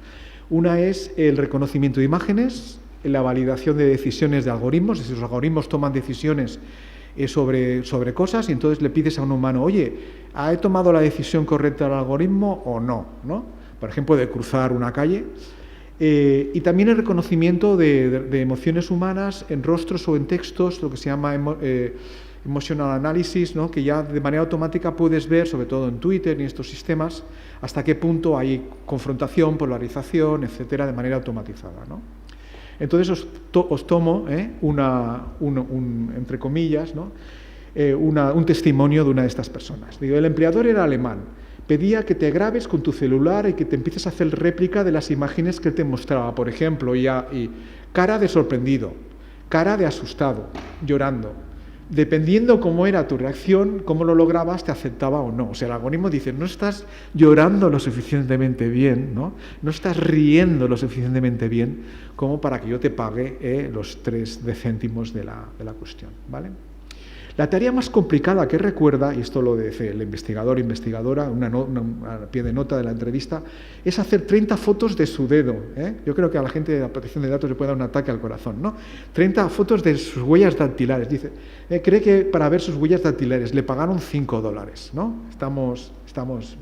Una es el reconocimiento de imágenes, la validación de decisiones de algoritmos, es decir, los algoritmos toman decisiones sobre cosas y entonces le pides a un humano, oye, ¿he tomado la decisión correcta del algoritmo o no? ¿No? Por ejemplo, de cruzar una calle. Y también el reconocimiento de emociones humanas en rostros o en textos, lo que se llama emotional analysis, ¿no? Que ya de manera automática puedes ver, sobre todo en Twitter y estos sistemas, hasta qué punto hay confrontación, polarización, etcétera, de manera automatizada, ¿no? Entonces os tomo entre comillas, ¿no? Un testimonio de una de estas personas. Digo, el empleador era alemán. Pedía que te grabes con tu celular y que te empieces a hacer réplica de las imágenes que él te mostraba. Por ejemplo, y cara de sorprendido, cara de asustado, llorando. Dependiendo cómo era tu reacción, cómo lo lograbas, te aceptaba o no. O sea, el algoritmo dice, no estás llorando lo suficientemente bien, ¿no? No estás riendo lo suficientemente bien como para que yo te pague los 3 céntimos de la cuestión, ¿vale? La tarea más complicada que recuerda, y esto lo dice el investigador o investigadora, a pie de nota de la entrevista, es hacer 30 fotos de su dedo. Yo creo que a la gente de la protección de datos le puede dar un ataque al corazón, ¿no? 30 fotos de sus huellas dactilares. Dice, cree que para ver sus huellas dactilares le pagaron $5, ¿no? Estamos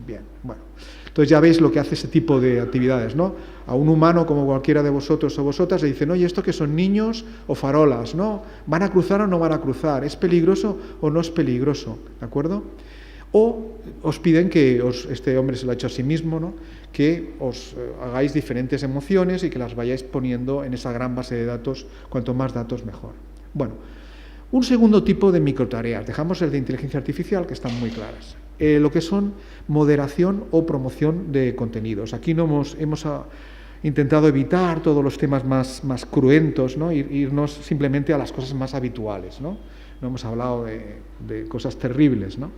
bien. Bueno, entonces ya veis lo que hace ese tipo de actividades, ¿no? A un humano como cualquiera de vosotros o vosotras le dicen, oye, ¿esto qué son, niños o farolas? ¿No? ¿Van a cruzar o no van a cruzar? ¿Es peligroso o no es peligroso? ¿De acuerdo? O os piden que este hombre se lo ha hecho a sí mismo, ¿no? Que os hagáis diferentes emociones y que las vayáis poniendo en esa gran base de datos, cuanto más datos mejor. Bueno, un segundo tipo de microtareas, dejamos el de inteligencia artificial, que están muy claras. Lo que son moderación o promoción de contenidos. Aquí hemos intentado evitar todos los temas más cruentos, ¿no? Irnos simplemente a las cosas más habituales, ¿no? No hemos hablado de cosas terribles, ¿no?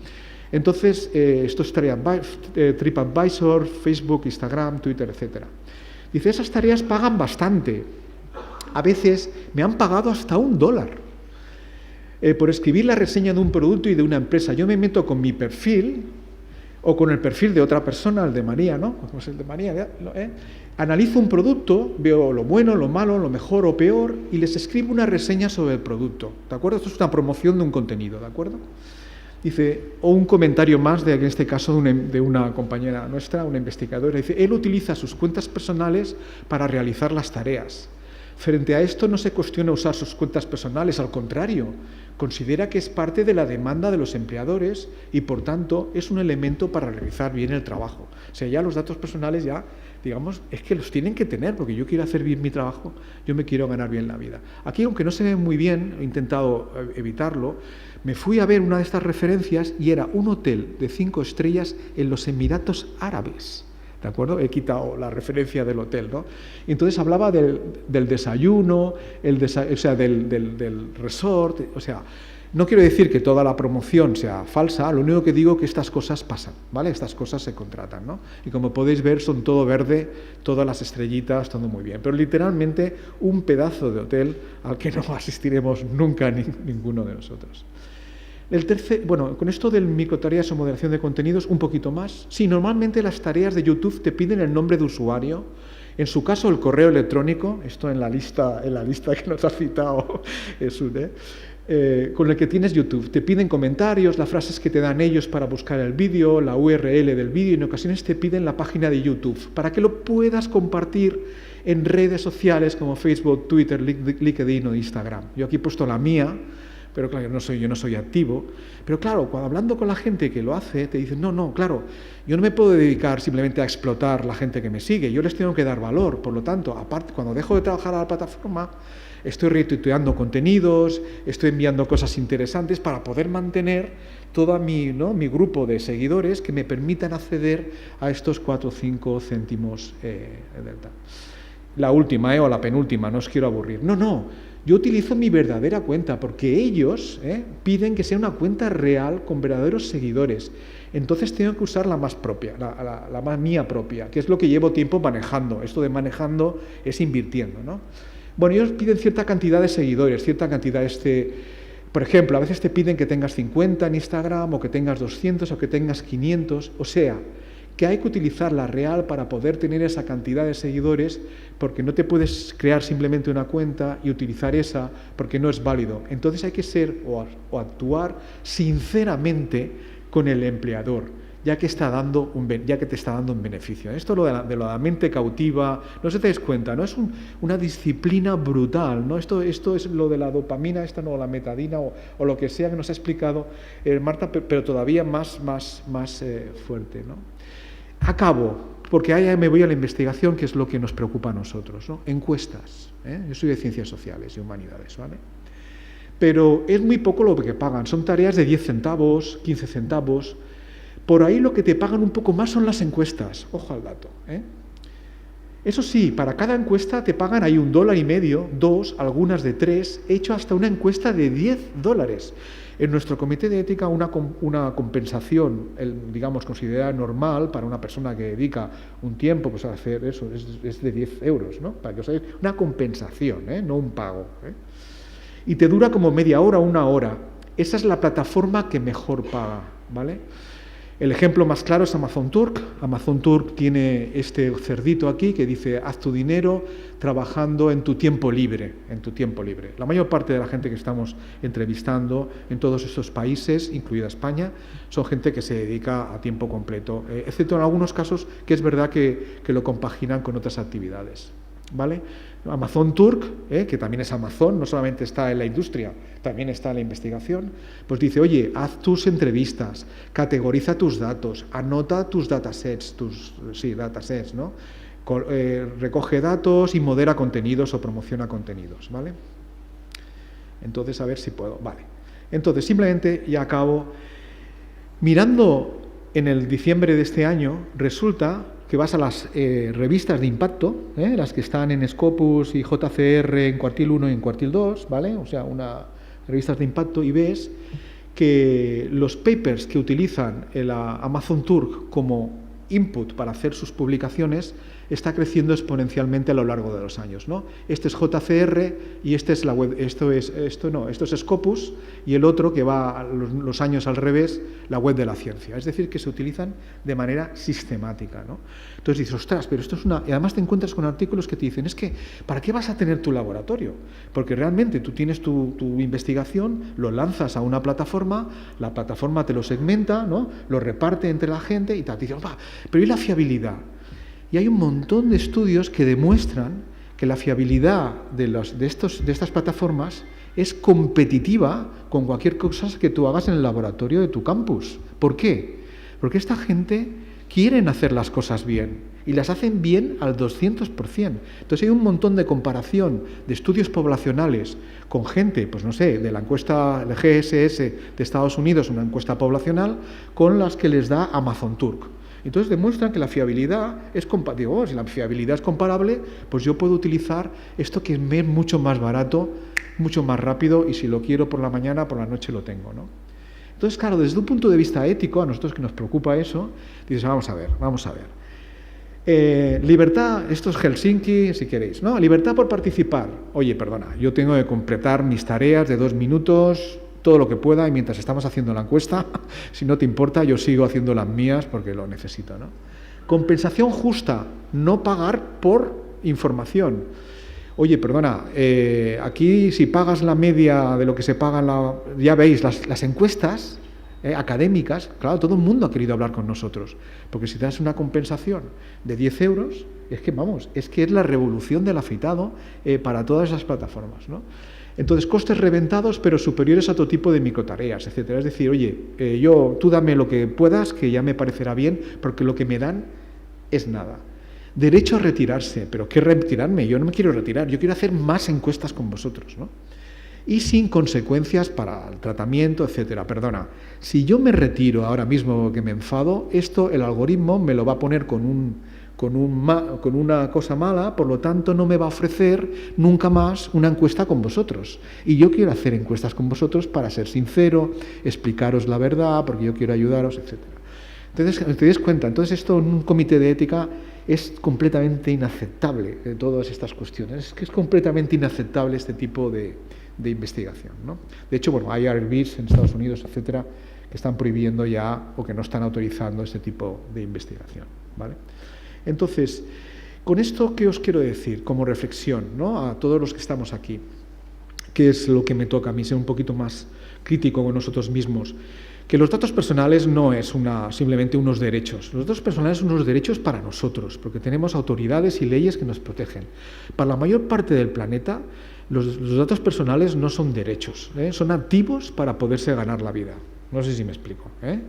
Entonces, esto es TripAdvisor, Facebook, Instagram, Twitter, etc. Dice, esas tareas pagan bastante. A veces me han pagado hasta $1. Por escribir la reseña de un producto y de una empresa. Yo me meto con mi perfil o con el perfil de otra persona, el de María, ¿no? Como es el de María, analizo un producto, veo lo bueno, lo malo, lo mejor o peor y les escribo una reseña sobre el producto, ¿de acuerdo? Esto es una promoción de un contenido, ¿de acuerdo? Dice, o un comentario más, en este caso de una compañera nuestra, una investigadora, dice, él utiliza sus cuentas personales para realizar las tareas. Frente a esto no se cuestiona usar sus cuentas personales, al contrario, considera que es parte de la demanda de los empleadores y, por tanto, es un elemento para realizar bien el trabajo. O sea, ya los datos personales ya, digamos, es que los tienen que tener, porque yo quiero hacer bien mi trabajo, yo me quiero ganar bien la vida. Aquí, aunque no se ve muy bien, he intentado evitarlo, me fui a ver una de estas referencias y era un hotel de 5 estrellas en los Emiratos Árabes. ¿De acuerdo? He quitado la referencia del hotel, ¿no? Y entonces hablaba del desayuno, o sea, del resort, o sea, no quiero decir que toda la promoción sea falsa, lo único que digo es que estas cosas pasan, ¿vale? Estas cosas se contratan, ¿no? Y como podéis ver, son todo verde, todas las estrellitas, todo muy bien. Pero literalmente un pedazo de hotel al que no asistiremos nunca ninguno de nosotros. Bueno, con esto del microtareas o moderación de contenidos, un poquito más. Sí, normalmente las tareas de YouTube te piden el nombre de usuario, en su caso el correo electrónico, esto en la lista que nos ha citado Jesús, con el que tienes YouTube. Te piden comentarios, las frases que te dan ellos para buscar el vídeo, la URL del vídeo, y en ocasiones te piden la página de YouTube, para que lo puedas compartir en redes sociales como Facebook, Twitter, LinkedIn o Instagram. Yo aquí he puesto la mía, pero claro, yo no soy activo. Pero claro, cuando hablando con la gente que lo hace, te dicen, no, claro, yo no me puedo dedicar simplemente a explotar la gente que me sigue, yo les tengo que dar valor. Por lo tanto, aparte, cuando dejo de trabajar a la plataforma, estoy retuiteando contenidos, estoy enviando cosas interesantes para poder mantener todo mi grupo de seguidores que me permitan acceder a estos 4 o 5 céntimos delta. La última o la penúltima, no os quiero aburrir. No. Yo utilizo mi verdadera cuenta porque ellos piden que sea una cuenta real con verdaderos seguidores. Entonces tengo que usar la más propia, la más mía propia, que es lo que llevo tiempo manejando. Esto de manejando es invirtiendo, ¿no? Bueno, ellos piden cierta cantidad de seguidores, cierta cantidad por ejemplo, a veces te piden que tengas 50 en Instagram o que tengas 200 o que tengas 500, o sea, que hay que utilizar la real para poder tener esa cantidad de seguidores, porque no te puedes crear simplemente una cuenta y utilizar esa porque no es válido. Entonces hay que ser o actuar sinceramente con el empleador, ya que te está dando un beneficio. Esto de la mente cautiva, no se te des cuenta, ¿no? Es una disciplina brutal, ¿no? Esto es lo de la dopamina, la metadina o lo que sea que nos ha explicado Marta, pero todavía más fuerte, ¿no? Acabo, porque ahí me voy a la investigación, que es lo que nos preocupa a nosotros, ¿no? Encuestas, Yo soy de Ciencias Sociales y Humanidades, ¿vale? Pero es muy poco lo que pagan, son tareas de 10 centavos, 15 centavos, por ahí lo que te pagan un poco más son las encuestas, ojo al dato, Eso sí, para cada encuesta te pagan ahí $1.50, 2, algunas de 3, he hecho hasta una encuesta de $10. En nuestro comité de ética una compensación, digamos, considerada normal para una persona que dedica un tiempo pues, a hacer eso, es de 10 euros, ¿no? Para que os hagáis una compensación, no un pago. Y te dura como media hora o una hora. Esa es la plataforma que mejor paga, ¿vale? El ejemplo más claro es Amazon Turk. Amazon Turk tiene este cerdito aquí que dice, haz tu dinero trabajando en tu tiempo libre, La mayor parte de la gente que estamos entrevistando en todos estos países, incluida España, son gente que se dedica a tiempo completo, excepto en algunos casos que es verdad que lo compaginan con otras actividades, ¿vale? Amazon Turk, que también es Amazon, no solamente está en la industria, también está en la investigación, pues dice, oye, haz tus entrevistas, categoriza tus datos, anota tus datasets, ¿no? Recoge datos y modera contenidos o promociona contenidos, ¿vale? Entonces, a ver si puedo, vale. Entonces, simplemente, ya acabo, mirando en el diciembre de este año, resulta que vas a las revistas de impacto, las que están en Scopus y JCR en cuartil 1 y en cuartil 2, ¿vale? O sea, revistas de impacto, y ves que los papers que utilizan el Amazon Turk como input para hacer sus publicaciones está creciendo exponencialmente a lo largo de los años, ¿no? Este es JCR y este es la web, esto es Scopus, y el otro, que va los años al revés, la web de la ciencia. Es decir, que se utilizan de manera sistemática, ¿no? Entonces dices, ostras, pero esto es una... Y además te encuentras con artículos que te dicen, es que, ¿para qué vas a tener tu laboratorio? Porque realmente tú tienes tu investigación, lo lanzas a una plataforma, la plataforma te lo segmenta, ¿no? Lo reparte entre la gente y te dicen, pero ¿y la fiabilidad? Y hay un montón de estudios que demuestran que la fiabilidad de estas plataformas es competitiva con cualquier cosa que tú hagas en el laboratorio de tu campus. ¿Por qué? Porque esta gente quiere hacer las cosas bien y las hacen bien al 200%. Entonces hay un montón de comparación de estudios poblacionales con gente, pues no sé, de la encuesta del GSS de Estados Unidos, una encuesta poblacional, con las que les da Amazon Turk. Entonces demuestran que la fiabilidad es compatible. Si la fiabilidad es comparable, pues yo puedo utilizar esto que es mucho más barato, mucho más rápido, y si lo quiero por la mañana, por la noche lo tengo, ¿no? Entonces, claro, desde un punto de vista ético, a nosotros que nos preocupa eso, dices, vamos a ver. Libertad, esto es Helsinki, si queréis, ¿no? Libertad por participar. Oye, perdona, yo tengo que completar mis tareas de 2 minutos, todo lo que pueda, y mientras estamos haciendo la encuesta, si no te importa, yo sigo haciendo las mías porque lo necesito, ¿no? Compensación justa, no pagar por información. Oye, perdona, aquí si pagas la media de lo que se paga, ya veis, las encuestas académicas, claro, todo el mundo ha querido hablar con nosotros, porque si das una compensación de 10 euros, es que es la revolución del afeitado para todas esas plataformas, ¿no? Entonces, costes reventados, pero superiores a todo tipo de microtareas, etcétera. Es decir, oye, tú dame lo que puedas, que ya me parecerá bien, porque lo que me dan es nada. Derecho a retirarse, pero ¿qué retirarme? Yo no me quiero retirar, yo quiero hacer más encuestas con vosotros, ¿no? Y sin consecuencias para el tratamiento, etcétera. Perdona, si yo me retiro ahora mismo que me enfado, el algoritmo me lo va a poner con una cosa mala, por lo tanto no me va a ofrecer nunca más una encuesta con vosotros. Y yo quiero hacer encuestas con vosotros para ser sincero, explicaros la verdad, porque yo quiero ayudaros, etc. Entonces, te das cuenta, entonces esto en un comité de ética es completamente inaceptable, todas estas cuestiones. Es que es completamente inaceptable este tipo de investigación, ¿no? De hecho, bueno, hay IRBs en Estados Unidos, etcétera, que están prohibiendo ya o que no están autorizando este tipo de investigación, ¿vale? Entonces, con esto, ¿qué os quiero decir como reflexión, ¿no? A todos los que estamos aquí? ¿Qué es lo que me toca a mí? Ser un poquito más crítico con nosotros mismos. Que los datos personales no es simplemente unos derechos. Los datos personales son unos derechos para nosotros, porque tenemos autoridades y leyes que nos protegen. Para la mayor parte del planeta, los datos personales no son derechos, son activos para poderse ganar la vida. No sé si me explico, ¿eh?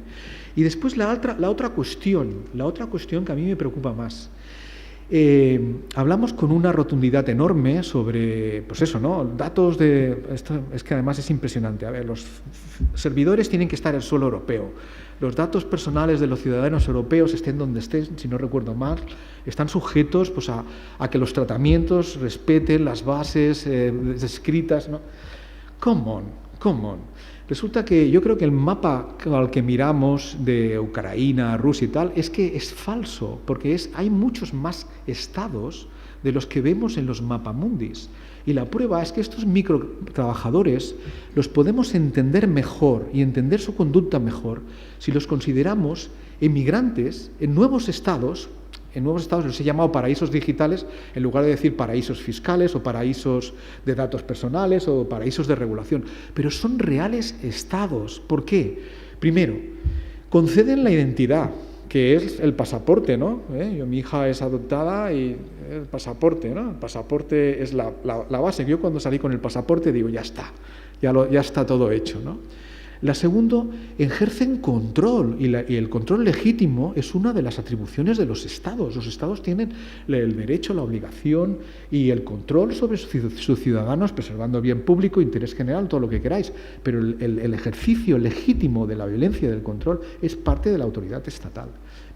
Y después la otra cuestión que a mí me preocupa más. Hablamos con una rotundidad enorme sobre, pues eso, ¿no? Datos esto es que además es impresionante. A ver, los servidores tienen que estar en el suelo europeo. Los datos personales de los ciudadanos europeos, estén donde estén, si no recuerdo mal, están sujetos, pues, a que los tratamientos respeten las bases descritas, ¿no? Come on. Resulta que yo creo que el mapa al que miramos de Ucrania, Rusia y tal, es que es falso, porque hay muchos más estados de los que vemos en los mapamundis. Y la prueba es que estos microtrabajadores los podemos entender mejor y entender su conducta mejor si los consideramos emigrantes en nuevos estados los he llamado paraísos digitales en lugar de decir paraísos fiscales o paraísos de datos personales o paraísos de regulación. Pero son reales estados. ¿Por qué? Primero, conceden la identidad, que es el pasaporte, ¿no? Mi hija es adoptada y el pasaporte, ¿no? El pasaporte es la base. Yo cuando salí con el pasaporte digo, ya está todo hecho, ¿no? La segunda, ejercen control, y el control legítimo es una de las atribuciones de los Estados. Los Estados tienen el derecho, la obligación y el control sobre sus ciudadanos, preservando el bien público, interés general, todo lo que queráis. Pero el ejercicio legítimo de la violencia y del control es parte de la autoridad estatal.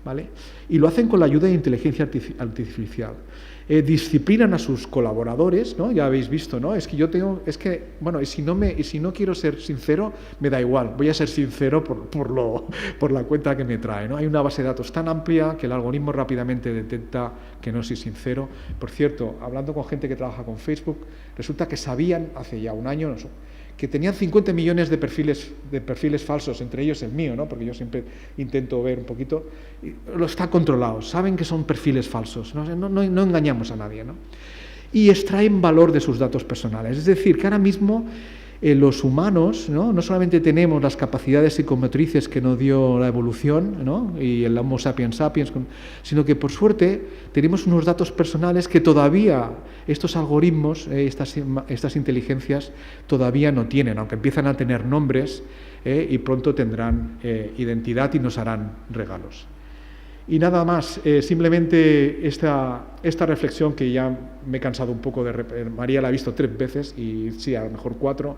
¿vale? Y lo hacen con la ayuda de inteligencia artificial. Disciplinan a sus colaboradores, ¿no? Ya habéis visto, ¿no? Es que yo tengo, es que, bueno, y si no quiero ser sincero, me da igual, voy a ser sincero por la cuenta que me trae, ¿no? Hay una base de datos tan amplia que el algoritmo rápidamente detecta que no soy sincero. Por cierto, hablando con gente que trabaja con Facebook, resulta que sabían hace ya un año, que tenían 50 millones de perfiles falsos, entre ellos el mío, ¿no? Porque yo siempre intento ver un poquito, lo está controlado, saben que son perfiles falsos, no engañamos a nadie, ¿no? Y extraen valor de sus datos personales, es decir, que ahora mismo los humanos, ¿no? Solamente tenemos las capacidades psicomotrices que nos dio la evolución, ¿no? Y el Homo sapiens sapiens, sino que por suerte tenemos unos datos personales que todavía estos algoritmos, estas inteligencias todavía no tienen, aunque empiezan a tener nombres y pronto tendrán identidad y nos harán regalos. Y nada más, simplemente esta reflexión que ya me he cansado un poco de María la ha visto 3 veces y sí, a lo mejor 4,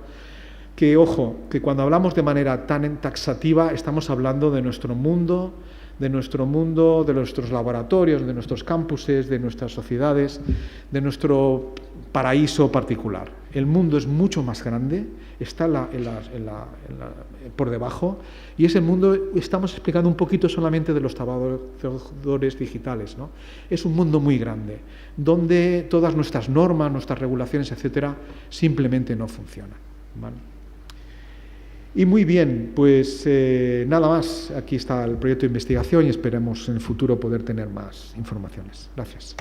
que ojo, que cuando hablamos de manera tan taxativa estamos hablando de nuestro mundo, de nuestros laboratorios, de nuestros campuses, de nuestras sociedades, de nuestro paraíso particular. El mundo es mucho más grande, está por debajo, y ese mundo estamos explicando un poquito solamente de los trabajadores digitales, ¿no? Es un mundo muy grande, donde todas nuestras normas, nuestras regulaciones, etcétera, simplemente no funcionan, ¿vale? Y muy bien, pues nada más, aquí está el proyecto de investigación y esperemos en el futuro poder tener más informaciones. Gracias.